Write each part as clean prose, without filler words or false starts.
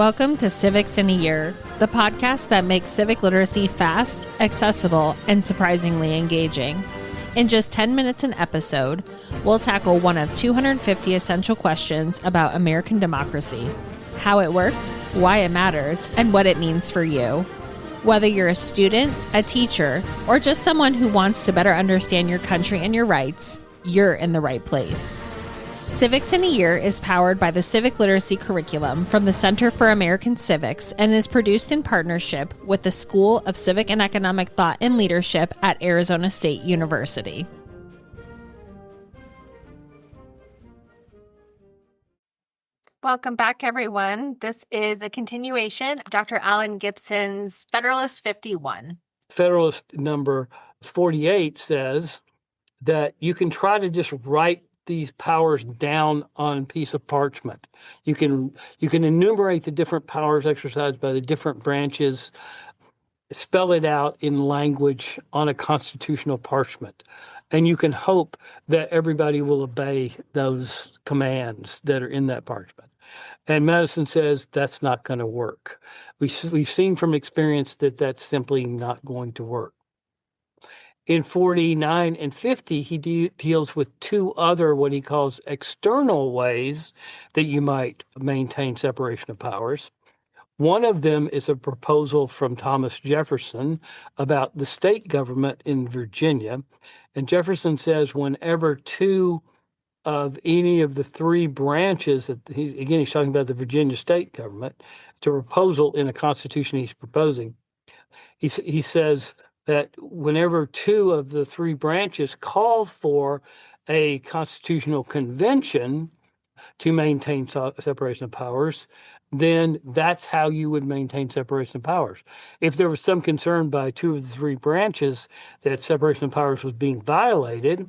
Welcome to Civics in a Year, the podcast that makes civic literacy fast, accessible, and surprisingly engaging. In just 10 minutes an episode, we'll tackle one of 250 essential questions about American democracy, how it works, why it matters, and what it means for you. Whether you're a student, a teacher, or just someone who wants to better understand your country and your rights, you're in the right place. Civics in a Year is powered by the Civic Literacy Curriculum from the Center for American Civics and is produced in partnership with the School of Civic and Economic Thought and Leadership at Arizona State University. Welcome back, everyone. This is a continuation of Dr. Alan Gibson's Federalist 51. Federalist number 48 says that you can try to just write these powers down on a piece of parchment. You can enumerate the different powers exercised by the different branches, spell it out in language on a constitutional parchment. And you can hope that everybody will obey those commands that are in that parchment. And Madison says that's not going to work. We've seen from experience that that's simply not going to work. In 49 and 50, he deals with two other what he calls external ways that you might maintain separation of powers. One of them is a proposal from Thomas Jefferson about the state government in Virginia. And Jefferson says whenever two of any of the three branches, he's talking about the Virginia state government, it's a proposal in a constitution he's proposing. He says that whenever two of the three branches call for a constitutional convention to maintain separation of powers, then that's how you would maintain separation of powers. If there was some concern by two of the three branches that separation of powers was being violated,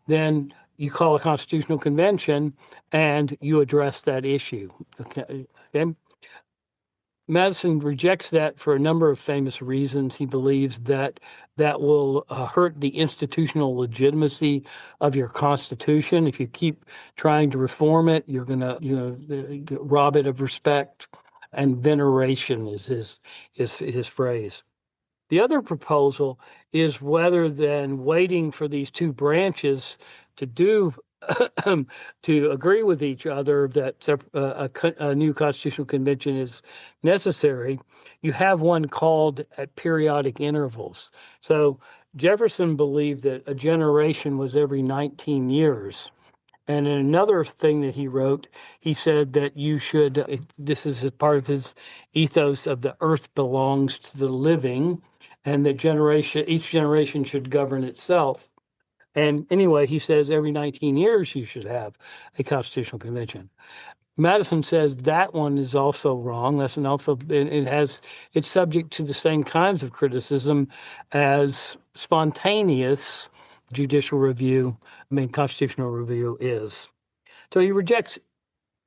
then you call a constitutional convention and you address that issue. Okay? Madison rejects that for a number of famous reasons. He believes that that will hurt the institutional legitimacy of your Constitution. If you keep trying to reform it, you're going to rob it of respect, and veneration is his phrase. The other proposal is rather than waiting for these two branches to agree with each other that a new constitutional convention is necessary, you have one called at periodic intervals. So Jefferson believed that a generation was every 19 years. And in another thing that he wrote, he said that you should, this is a part of his ethos of the earth belongs to the living, and that each generation should govern itself. And anyway, he says every 19 years you should have a constitutional convention. Madison says that one is also wrong. It's subject to the same kinds of criticism as spontaneous judicial review, constitutional review is. So he rejects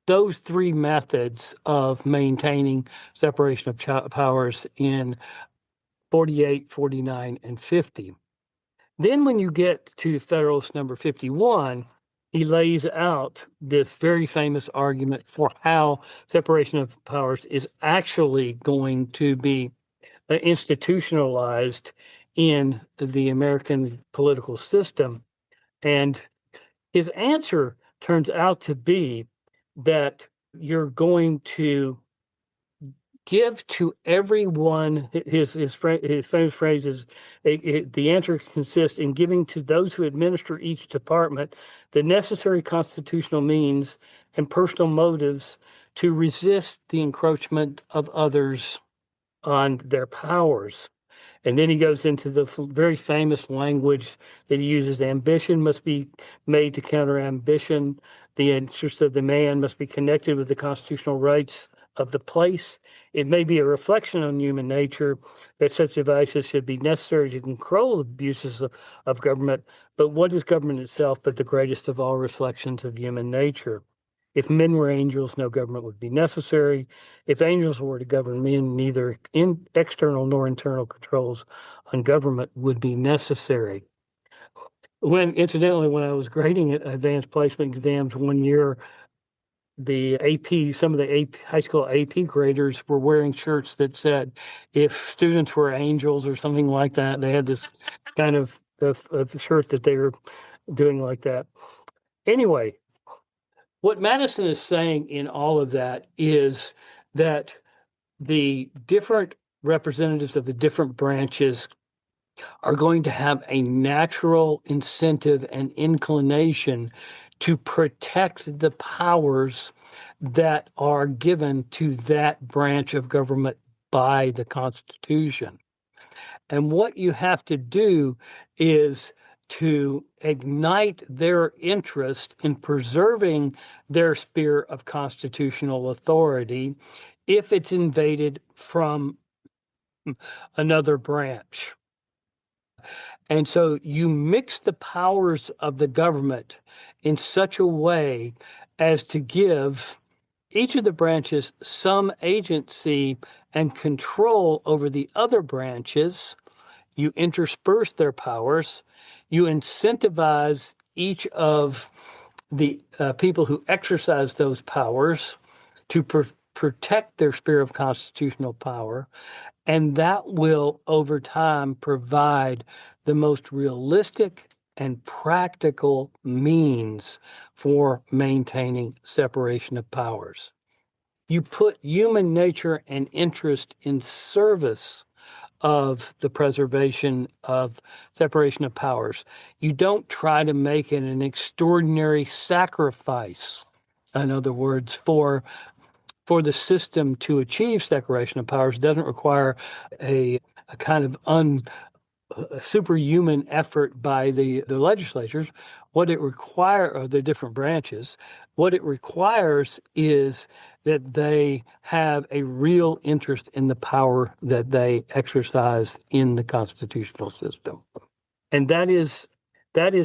those three methods of maintaining separation of powers in 48, 49, and 50. Then when you get to Federalist number 51, he lays out this very famous argument for how separation of powers is actually going to be institutionalized in the American political system. And his answer turns out to be that you're going to give to everyone, his famous phrase is, the answer consists in giving to those who administer each department the necessary constitutional means and personal motives to resist the encroachment of others on their powers. And then he goes into the very famous language that he uses. Ambition must be made to counter ambition. The interests of the man must be connected with the constitutional rights of the place. It may be a reflection on human nature that such devices should be necessary to control abuses of government. But what is government itself but the greatest of all reflections of human nature? If men were angels, no government would be necessary. If angels were to govern men, neither external nor internal controls on government would be necessary. Incidentally, when I was grading advanced placement exams one year, the AP, some of the AP, high school AP graders were wearing shirts that said, if students were angels or something like that. They had this kind of shirt that they were doing like that. Anyway, what Madison is saying in all of that is that the different representatives of the different branches are going to have a natural incentive and inclination to protect the powers that are given to that branch of government by the Constitution. And what you have to do is to ignite their interest in preserving their sphere of constitutional authority if it's invaded from another branch. And so you mix the powers of the government in such a way as to give each of the branches some agency and control over the other branches. You intersperse their powers. You incentivize each of the people who exercise those powers to protect their sphere of constitutional power. And that will, over time, provide the most realistic and practical means for maintaining separation of powers. You put human nature and interest in service of the preservation of separation of powers. You don't try to make it an extraordinary sacrifice, in other words, for the system to achieve separation of powers. It doesn't require a kind of superhuman effort by the legislatures. What it requires, the different branches, what it requires is that they have a real interest in the power that they exercise in the constitutional system. And that is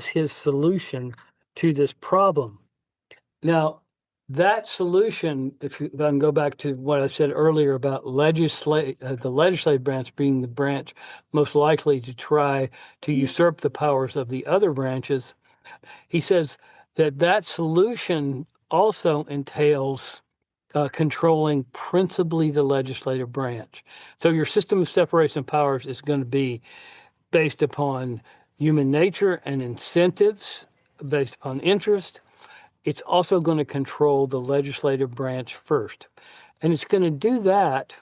his solution to this problem. Now, that solution, if I can go back to what I said earlier about the legislative branch being the branch most likely to try to usurp the powers of the other branches, he says that solution also entails controlling principally the legislative branch. So your system of separation of powers is going to be based upon human nature and incentives, based upon interest. It's also going to control the legislative branch first. And it's going to do that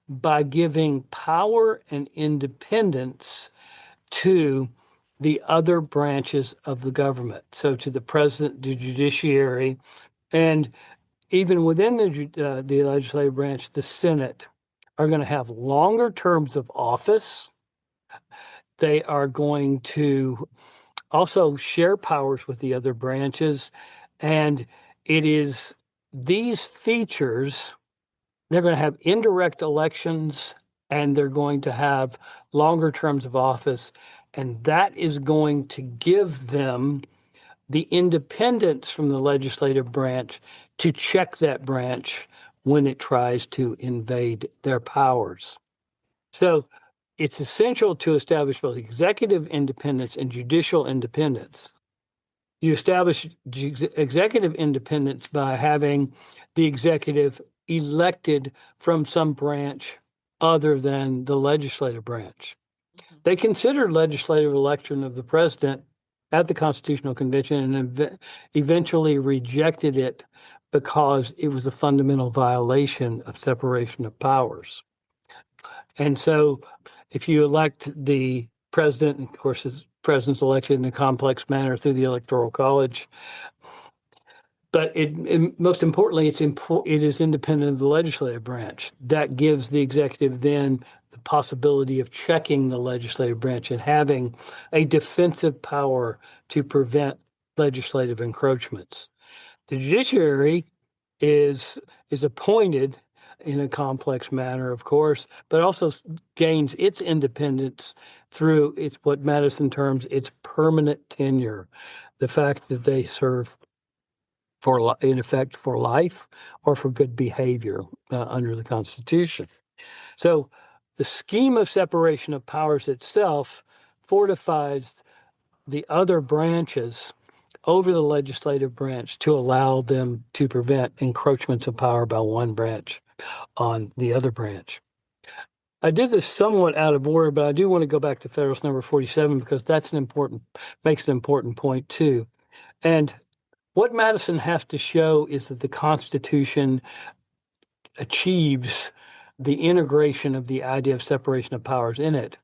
by giving power and independence to the other branches of the government. So to the president, the judiciary, and even within the legislative branch, the Senate are going to have longer terms of office. They are going to also share powers with the other branches. And it is these features, they're going to have indirect elections and they're going to have longer terms of office. And that is going to give them the independence from the legislative branch to check that branch when it tries to invade their powers. So it's essential to establish both executive independence and judicial independence. You establish executive independence by having the executive elected from some branch other than the legislative branch. They considered legislative election of the president at the Constitutional Convention and eventually rejected it because it was a fundamental violation of separation of powers. And so if you elect the president, and of course, the president's elected in a complex manner through the Electoral College, but most importantly, it is independent of the legislative branch. That gives the executive then the possibility of checking the legislative branch and having a defensive power to prevent legislative encroachments. The judiciary is appointed in a complex manner, of course, but also gains its independence through what Madison terms its permanent tenure, the fact that they serve in effect for life or for good behavior under the Constitution. So the scheme of separation of powers itself fortifies the other branches over the legislative branch to allow them to prevent encroachments of power by one branch on the other branch. I did this somewhat out of order, but I do want to go back to Federalist number 47 because that's makes an important point too. And what Madison has to show is that the Constitution achieves the integration of the idea of separation of powers in it.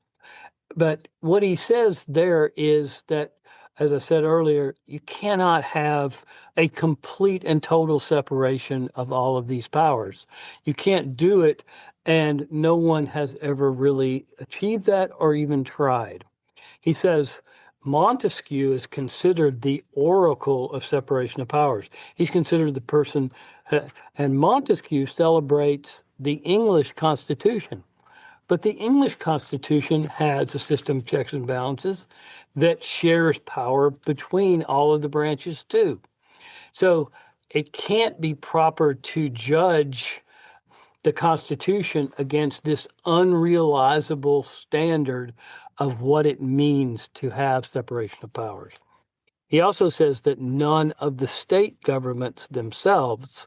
But what he says there is that, as I said earlier, you cannot have a complete and total separation of all of these powers. You can't do it, and no one has ever really achieved that or even tried. He says Montesquieu is considered the oracle of separation of powers. He's considered the person, and Montesquieu celebrates the English Constitution. But the English Constitution has a system of checks and balances that shares power between all of the branches too. So it can't be proper to judge the Constitution against this unrealizable standard of what it means to have separation of powers. He also says that none of the state governments themselves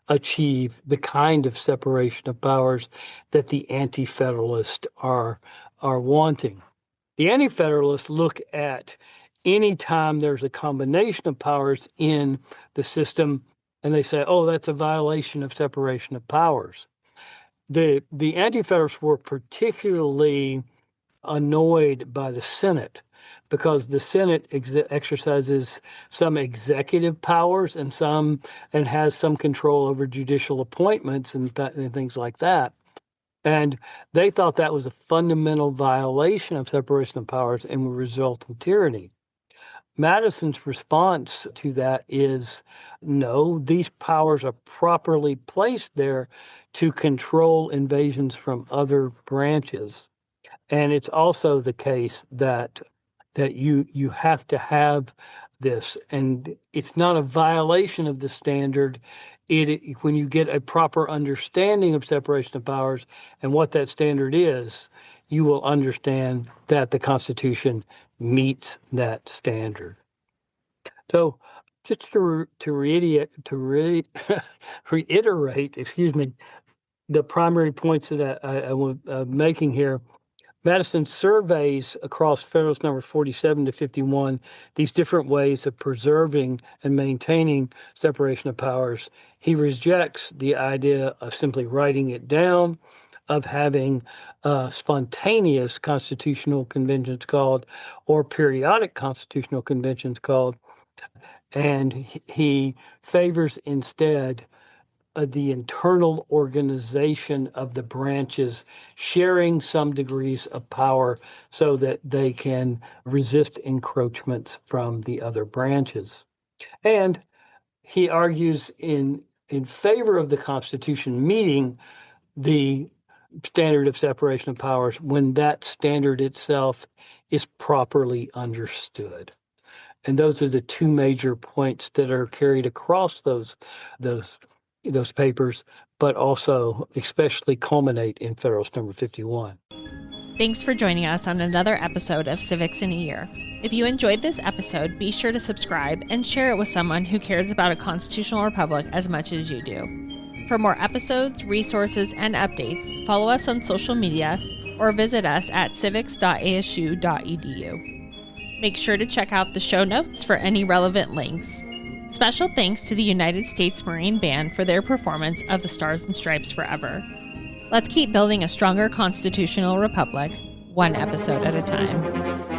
achieve the kind of separation of powers that the anti-federalists are wanting. The anti-federalists look at any time there's a combination of powers in the system, and they say, oh, that's a violation of separation of powers. The anti-federalists were particularly annoyed by the Senate because the Senate exercises some executive powers and has some control over judicial appointments and things like that. And they thought that was a fundamental violation of separation of powers and would result in tyranny. Madison's response to that is, no, these powers are properly placed there to control invasions from other branches. And it's also the case that you have to have this, and it's not a violation of the standard. When you get a proper understanding of separation of powers and what that standard is, you will understand that the Constitution meets that standard. So, just to reiterate, the primary points that I was making here. Madison surveys across Federalist number 47 to 51 these different ways of preserving and maintaining separation of powers. He rejects the idea of simply writing it down, of having spontaneous constitutional conventions called, or periodic constitutional conventions called, and he favors instead the internal organization of the branches sharing some degrees of power so that they can resist encroachments from the other branches. And he argues in favor of the Constitution meeting the standard of separation of powers when that standard itself is properly understood. And those are the two major points that are carried across those papers, but also especially culminate in Federalist number 51. Thanks for joining us on another episode of Civics in a Year. If you enjoyed this episode, be sure to subscribe and share it with someone who cares about a constitutional republic as much as you do. For more episodes, resources, and updates, follow us on social media or visit us at civics.asu.edu. Make sure to check out the show notes for any relevant links. Special thanks to the United States Marine Band for their performance of the Stars and Stripes Forever. Let's keep building a stronger constitutional republic, one episode at a time.